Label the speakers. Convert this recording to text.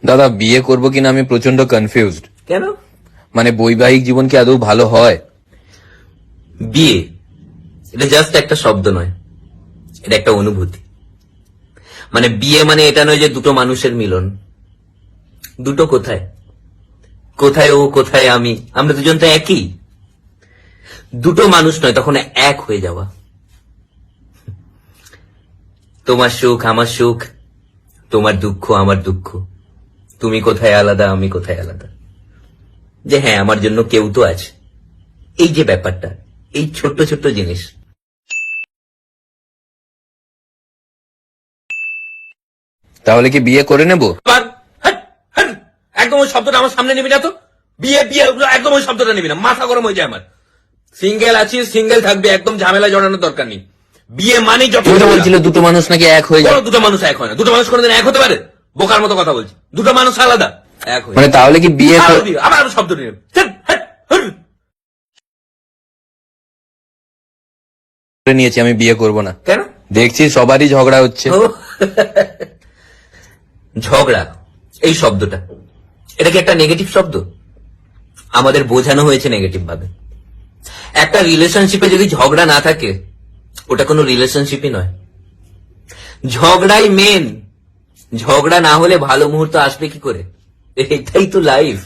Speaker 1: দাদা বিয়ে করবো কিনা আমি প্রচন্ড কনফিউজড।
Speaker 2: কেন?
Speaker 1: মানে বৈবাহিক জীবন কি আদৌ ভালো হয়?
Speaker 2: বিয়ে এটা জাস্ট একটা শব্দ নয়, এটা একটা অনুভূতি। মানে বিয়ে মানে এটা নয় যে দুটো মানুষের মিলন। দুটো কোথায়, কোথায় ও কোথায় আমি, আমরা দুজন তো একই। দুটো মানুষ নয়, তখন এক হয়ে যাওয়া। তোমার সুখ আমার সুখ, তোমার দুঃখ আমার দুঃখ, তুমি কোথায় আলাদা আমি কোথায় আলাদা, যে হ্যাঁ আমার জন্য কেউ তো আছে। এই যে ব্যাপারটা, এই ছোট্ট ছোট্ট জিনিস।
Speaker 1: তাহলে কি বিয়ে করে নেব?
Speaker 2: একদম ওই শব্দটা আমার সামনে নিবি না তো। বিয়ে বিয়ে একদম ওই শব্দটা নিবি না, মাথা গরম হয়ে যায় আমার। সিঙ্গেল আছিস, সিঙ্গেল থাকবি, একদম ঝামেলা জড়ানোর দরকার নেই। বিয়ে মানে যত
Speaker 1: বলছিল দুটো মানুষ নাকি এক হয়ে যায়।
Speaker 2: দুটো মানুষ এক হয় না, দুটো মানুষ কোনোদিন এক হতে পারে? বোকার মতো কথা বলছি, দুটো মানুষ আলাদা, এক হয়ে
Speaker 1: মানে তাহলে কি বিয়ে
Speaker 2: আবার শব্দ নিয়ে
Speaker 1: নিয়েছি আমি বিয়ে করব না।
Speaker 2: কেন?
Speaker 1: দেখছি সবারই ঝগড়া হচ্ছে।
Speaker 2: ঝগড়া এই শব্দটা, এটা কি একটা নেগেটিভ শব্দ? আমাদের বোঝানো হয়েছে নেগেটিভ ভাবে। একটা রিলেশনশিপে যদি ঝগড়া না থাকে ওটা কোনো রিলেশনশিপই নয়। ঝগড়াই মেন। ঝগড়া না হলে ভালো মুহূর্ত আসবে কি করে? এটাই তো লাইফ।